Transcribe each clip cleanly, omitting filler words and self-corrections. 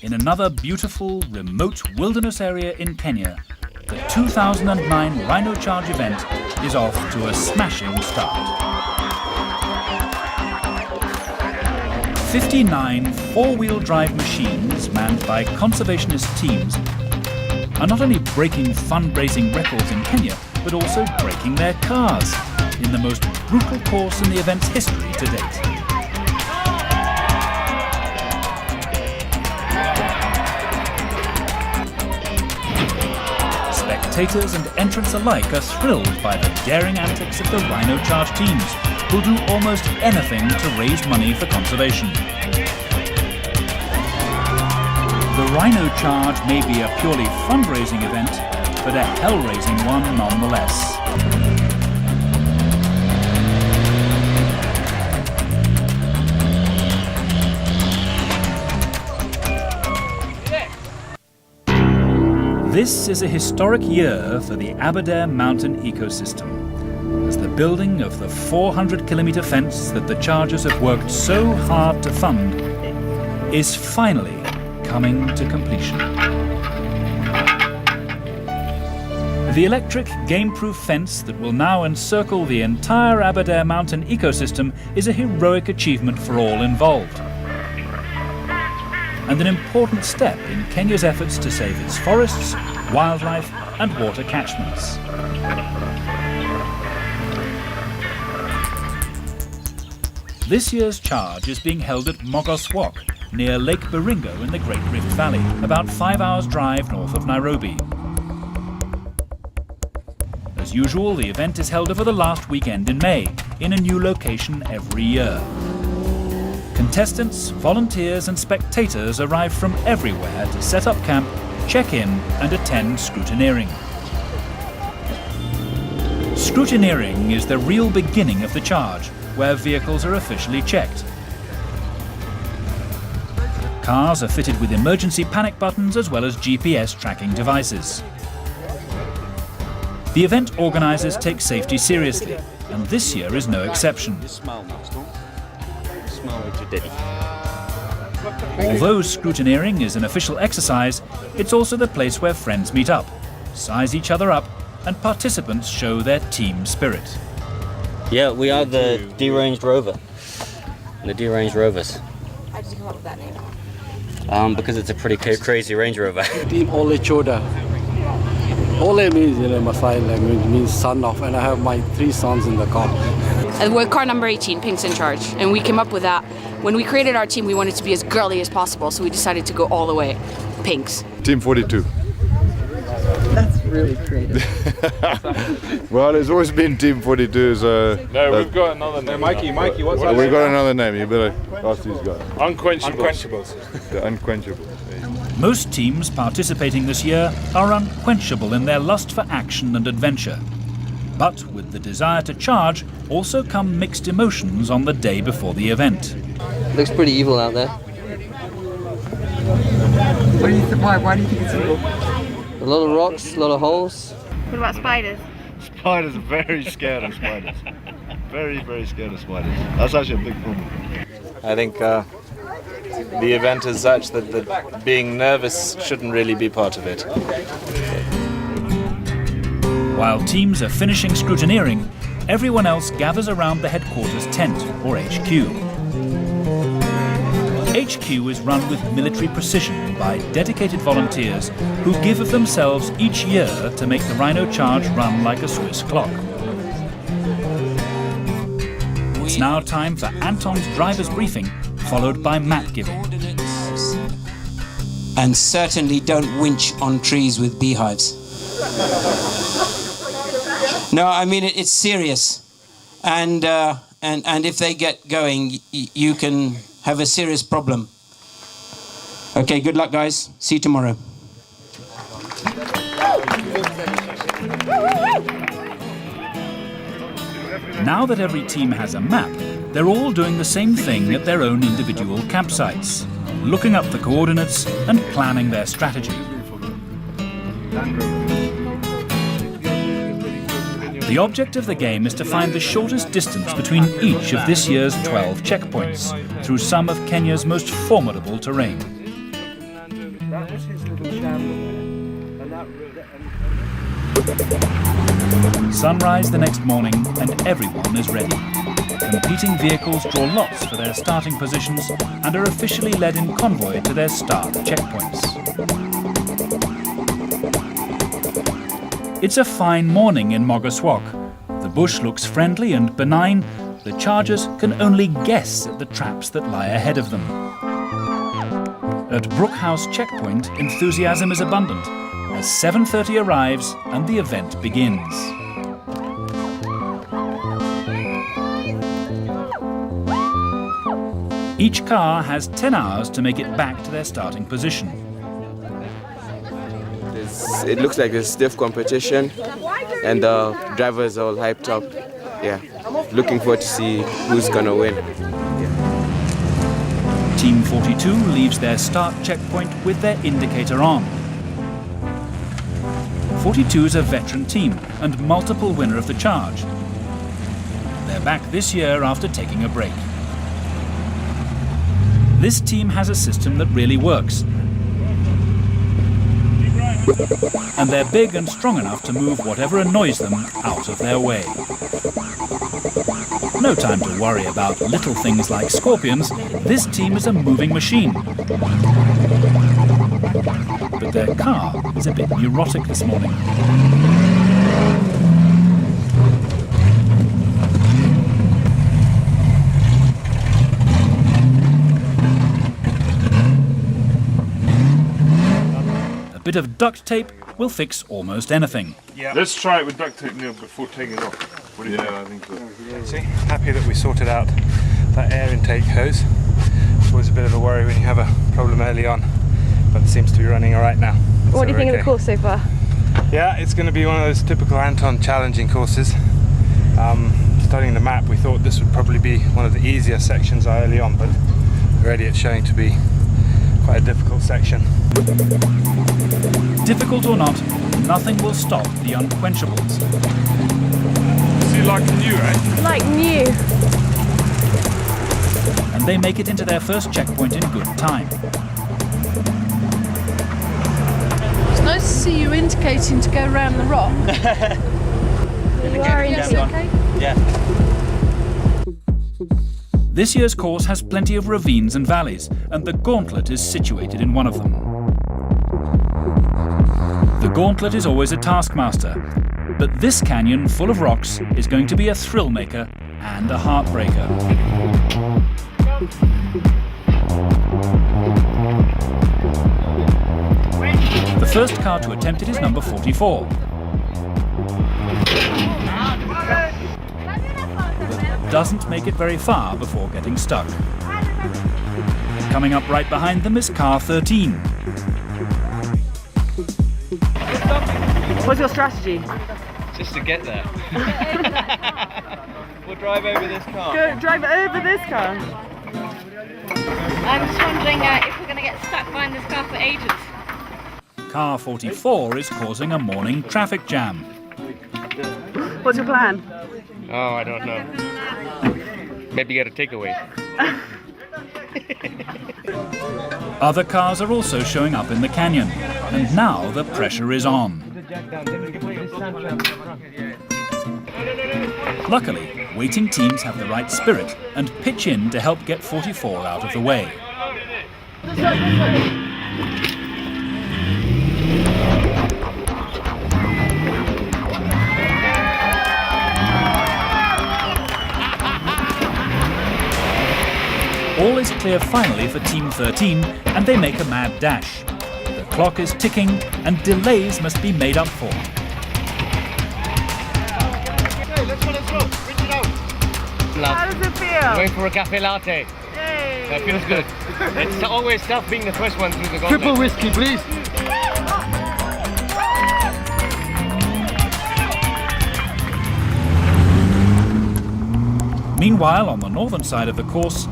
in another beautiful, remote wilderness area in Kenya, the 2009 Rhino Charge event is off to a smashing start. 59 four-wheel drive machines manned by conservationist teams are not only breaking fundraising records in Kenya, but also breaking their cars in the most brutal course in the event's history to date. Spectators and entrants alike are thrilled by the daring antics of the Rhino Charge teams, who'll do almost anything to raise money for conservation. The Rhino Charge may be a purely fundraising event, but a hell-raising one nonetheless. This is a historic year for the Aberdare mountain ecosystem, as the building of the 400-kilometre fence that the Chargers have worked so hard to fund is finally coming to completion. The electric, game-proof fence that will now encircle the entire Aberdare mountain ecosystem is a heroic achievement for all involved, and an important step in Kenya's efforts to save its forests, wildlife and water catchments. This year's charge is being held at Mogoswok, near Lake Baringo in the Great Rift Valley, about 5 hours' drive north of Nairobi. As usual, the event is held over the last weekend in May, in a new location every year. Contestants, volunteers and spectators arrive from everywhere to set up camp, check in and attend scrutineering. Scrutineering is the real beginning of the charge, where vehicles are officially checked. Cars are fitted with emergency panic buttons as well as GPS tracking devices. The event organisers take safety seriously, and this year is no exception. Although scrutineering is an official exercise, it's also the place where friends meet up, size each other up, and participants show their team spirit. Yeah, we are the Deranged Rover. The Deranged Rovers. How did you come up with that name? Because it's a pretty crazy Range Rover. Team Ole Choda. Ole means, Maasai language, means son of, and I have my 3 sons in the car. We're car number 18, Pink's in charge, and we came up with that. When we created our team, we wanted to be as girly as possible, so we decided to go all the way. Pinks. Team 42. That's really creative. Well, it's always been Team 42, so... No, we've got another name. Mikey, what's that? We've got another name, you better ask these guys. Unquenchables. The Unquenchables. Most teams participating this year are unquenchable in their lust for action and adventure. But with the desire to charge also come mixed emotions on the day before the event. Looks pretty evil out there. Why do you think it's evil? A lot of rocks, a lot of holes. What about spiders? Spiders are very scared of spiders. Very, very scared of spiders. That's actually a big problem. I think the event is such that being nervous shouldn't really be part of it. While teams are finishing scrutineering, everyone else gathers around the headquarters tent, or HQ. HQ is run with military precision by dedicated volunteers who give of themselves each year to make the Rhino Charge run like a Swiss clock. It's now time for Anton's driver's briefing, followed by map giving. And certainly don't winch on trees with beehives. No, I mean it's serious, and if they get going, you can have a serious problem. Okay, good luck, guys. See you tomorrow. Now that every team has a map, they're all doing the same thing at their own individual campsites, looking up the coordinates and planning their strategy. The object of the game is to find the shortest distance between each of this year's 12 checkpoints through some of Kenya's most formidable terrain. Sunrise the next morning and everyone is ready. Competing vehicles draw lots for their starting positions and are officially led in convoy to their start checkpoints. It's a fine morning in Mogaswak. The bush looks friendly and benign. The chargers can only guess at the traps that lie ahead of them. At Brookhouse checkpoint, enthusiasm is abundant as 7:30 arrives and the event begins. Each car has 10 hours to make it back to their starting position. It looks like a stiff competition and the drivers are all hyped up. Yeah, looking forward to see who's gonna win. Team 42 leaves their start checkpoint with their indicator on. 42 is a veteran team and multiple winner of the charge. They're back this year after taking a break. This team has a system that really works. And they're big and strong enough to move whatever annoys them out of their way. No time to worry about little things like scorpions. This team is a moving machine. But their car is a bit neurotic this morning. A bit of duct tape will fix almost anything. Yeah. Let's try it with duct tape, Neil, before taking it off. What do you think? I think so. See, happy that we sorted out that air intake hose. It's always a bit of a worry when you have a problem early on, but it seems to be running all right now. What do you think of the course so far? Yeah, it's going to be one of those typical Anton challenging courses. Studying the map, we thought this would probably be one of the easier sections early on, but already it's showing to be quite a difficult section. Difficult or not, nothing will stop the unquenchables. See, like new, eh? Like new. And they make it into their first checkpoint in good time. It's nice to see you indicating to go around the rock. You are indicating. Yeah. This year's course has plenty of ravines and valleys, and the Gauntlet is situated in one of them. The Gauntlet is always a taskmaster, but this canyon full of rocks is going to be a thrill maker and a heartbreaker. The first car to attempt it is number 44. But doesn't make it very far before getting stuck. Coming up right behind them is car 13. What's your strategy? Just to get there. We'll drive over this car. Go drive over this car. I'm just wondering if we're going to get stuck behind this car for ages. Car 44 is causing a morning traffic jam. What's your plan? Oh, I don't know. Maybe get a takeaway. Other cars are also showing up in the canyon, and now the pressure is on. Luckily, waiting teams have the right spirit and pitch in to help get 44 out of the way. All is clear finally for Team 13, and they make a mad dash. The clock is ticking, and delays must be made up for. Okay, let's go. Reach it out. How does it feel? Going for a cafe latte. Yay. That feels good. It's always tough being the first one through the gauntlet. Triple whiskey, please. Meanwhile, on the northern side of the course,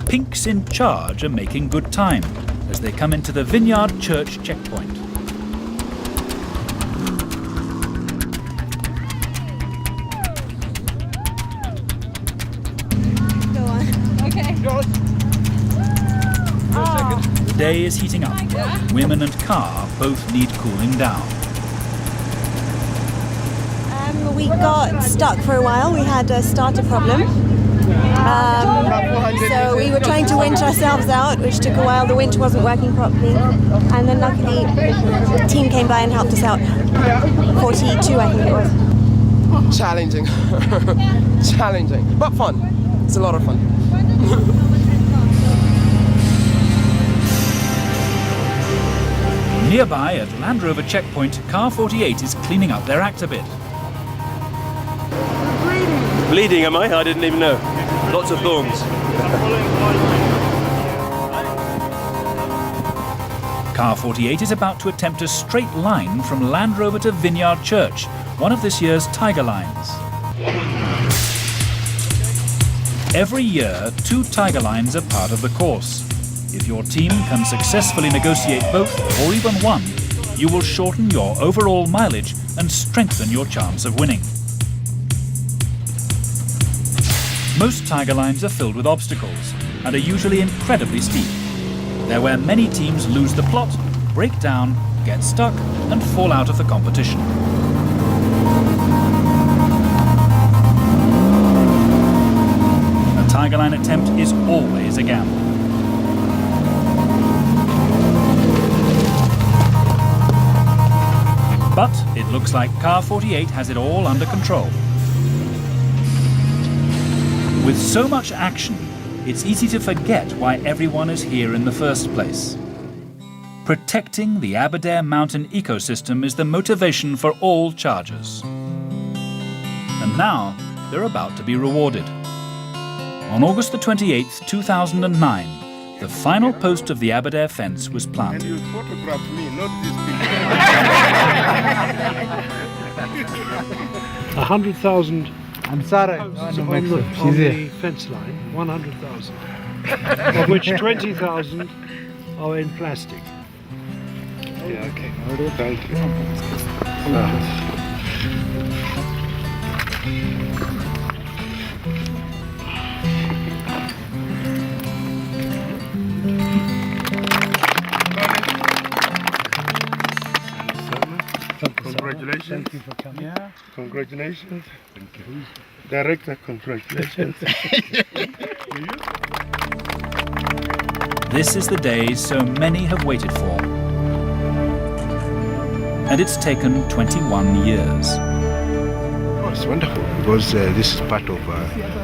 Pinks in charge are making good time as they come into the Vineyard Church checkpoint. Go on. Okay. Go on. 2 seconds. day is heating up. Women and car both need cooling down. We got stuck for a while. We had a starter problem. So we were trying to winch ourselves out, which took a while. The winch wasn't working properly. And then luckily, the team came by and helped us out. 42, I think it was. Challenging. Challenging, but fun. It's a lot of fun. Nearby at Land Rover checkpoint, car 48 is cleaning up their act a bit. Bleeding, am I? I didn't even know. Lots of thorns. Car 48 is about to attempt a straight line from Land Rover to Vineyard Church, one of this year's Tiger Lines. Every year, 2 Tiger Lines are part of the course. If your team can successfully negotiate both, or even one, you will shorten your overall mileage and strengthen your chance of winning. Most Tiger Lines are filled with obstacles and are usually incredibly steep. They're where many teams lose the plot, break down, get stuck, and fall out of the competition. A Tiger Line attempt is always a gamble. But it looks like car 48 has it all under control. With so much action, it's easy to forget why everyone is here in the first place. Protecting the Aberdare mountain ecosystem is the motivation for all chargers. And now, they're about to be rewarded. On August the 28th, 2009, the final post of the Aberdare fence was planted. And you photographed me, not these people. 100,000 I'm sorry. on the fence line, 100,000, of which 20,000 are in plastic. Yeah, okay. Thank you. Congratulations. Thank you for coming. Yeah. Congratulations. Thank you. Director, congratulations. This is the day so many have waited for. And it's taken 21 years. Oh, it's wonderful because this is part of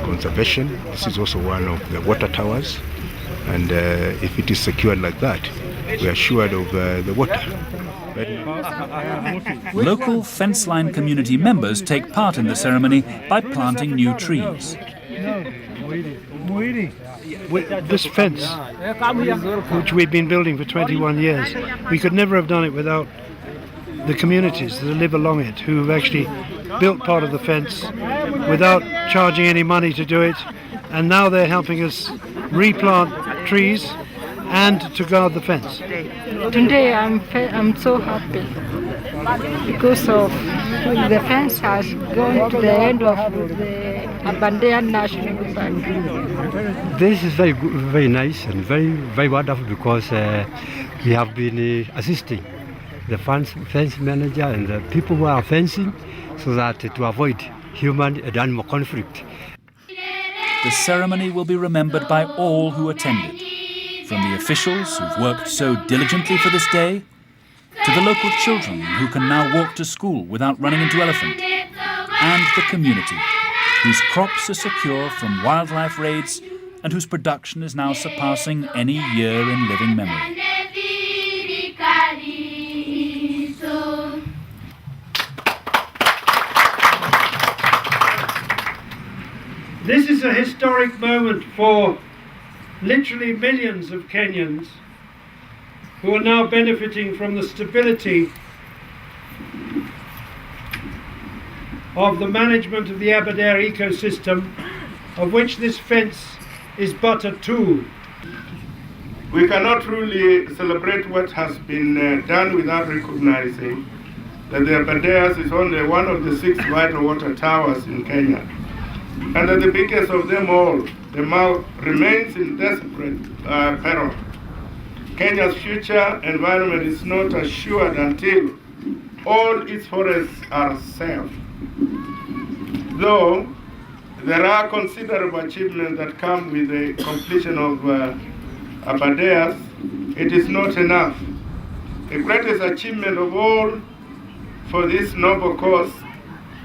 conservation. This is also one of the water towers. And if it is secured like that, we are assured of the water. Local Fenceline community members take part in the ceremony by planting new trees. This fence, which we've been building for 21 years, we could never have done it without the communities that live along it, who have actually built part of the fence without charging any money to do it, and now they're helping us replant trees and to guard the fence. Today I'm so happy because of the fence has gone to the end of the Aberdare National Park. This is very good, very nice and very wonderful because we have been assisting the fence manager and the people who are fencing so that to avoid human and animal conflict. The ceremony will be remembered by all who attended, from the officials who've worked so diligently for this day, to the local children who can now walk to school without running into elephant, and the community, whose crops are secure from wildlife raids and whose production is now surpassing any year in living memory. This is a historic moment for literally millions of Kenyans who are now benefiting from the stability of the management of the Aberdare ecosystem, of which this fence is but a tool. We cannot truly celebrate what has been done without recognizing that the Aberdares is only one of the 6 vital water towers in Kenya. And that the biggest of them all, the Mau, remains in desperate peril. Kenya's future environment is not assured until all its forests are safe. Though there are considerable achievements that come with the completion of Aberdares, it is not enough. The greatest achievement of all for this noble cause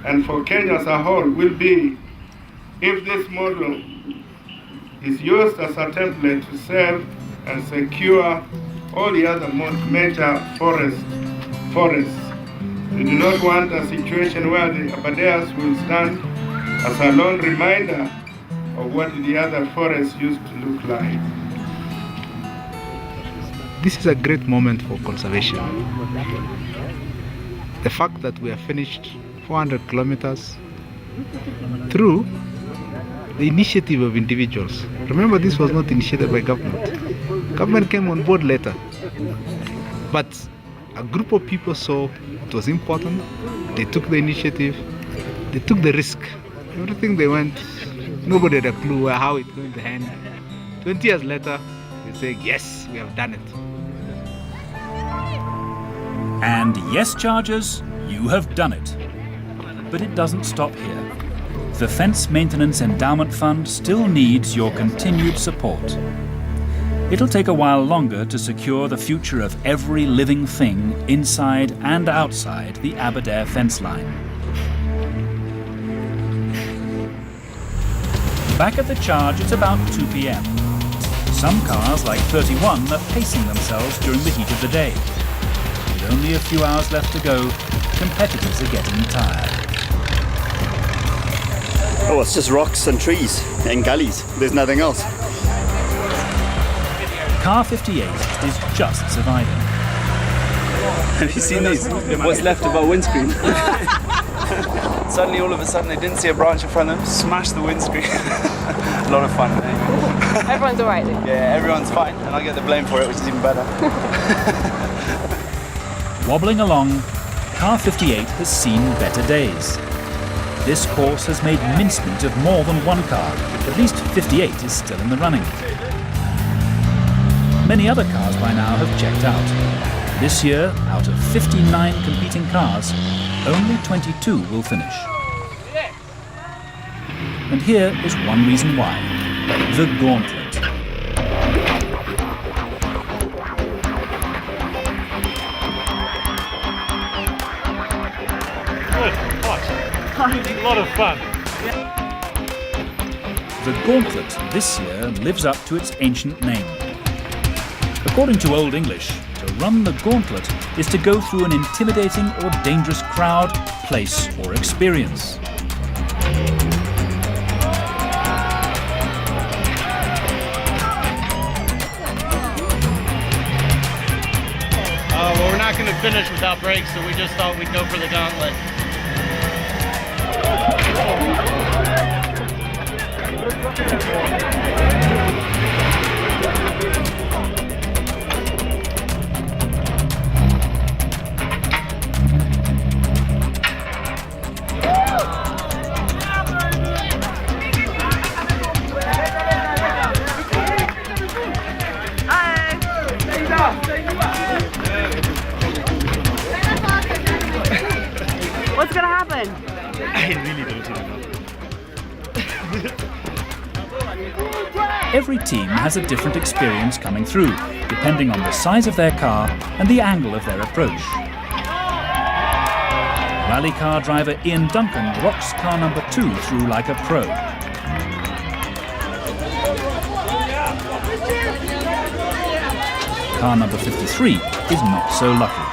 and for Kenya as a whole will be if this model is used as a template to save and secure all the other major forests. We do not want a situation where the Aberdares will stand as a lone reminder of what the other forests used to look like. This is a great moment for conservation. The fact that we have finished 400 kilometers through the initiative of individuals. Remember, this was not initiated by government. Government came on board later. But a group of people saw it was important. They took the initiative. They took the risk. Everything they went, nobody had a clue how it's going to end. 20 years later, they say, yes, we have done it. And yes, Chargers, you have done it. But it doesn't stop here. The Fence Maintenance Endowment Fund still needs your continued support. It'll take a while longer to secure the future of every living thing inside and outside the Aberdare fence line. Back at the charge, it's about 2 p.m. Some cars, like 31, are pacing themselves during the heat of the day. With only a few hours left to go, competitors are getting tired. Oh, it's just rocks and trees and gullies. There's nothing else. Car 58 is just surviving. Have you seen these? What's left of our windscreen? Suddenly, all of a sudden, they didn't see a branch in front of them, smashed the windscreen. A lot of fun, eh? Everyone's alright. Yeah, everyone's fine, and I get the blame for it, which is even better. Wobbling along, Car 58 has seen better days. This course has made mincemeat of more than one car. At least 58 is still in the running. Many other cars by now have checked out. This year, out of 59 competing cars, only 22 will finish. And here is one reason why. The gauntlet. Good, hot. A lot of fun. The gauntlet this year lives up to its ancient name. According to Old English, to run the gauntlet is to go through an intimidating or dangerous crowd, place, or experience. Well, we're not going to finish without brakes, so we just thought we'd go for the gauntlet. What's gonna happen? I really don't know. Every team has a different experience coming through, depending on the size of their car and the angle of their approach. Rally car driver Ian Duncan rocks car number 2 through like a pro. Car number 53 is not so lucky.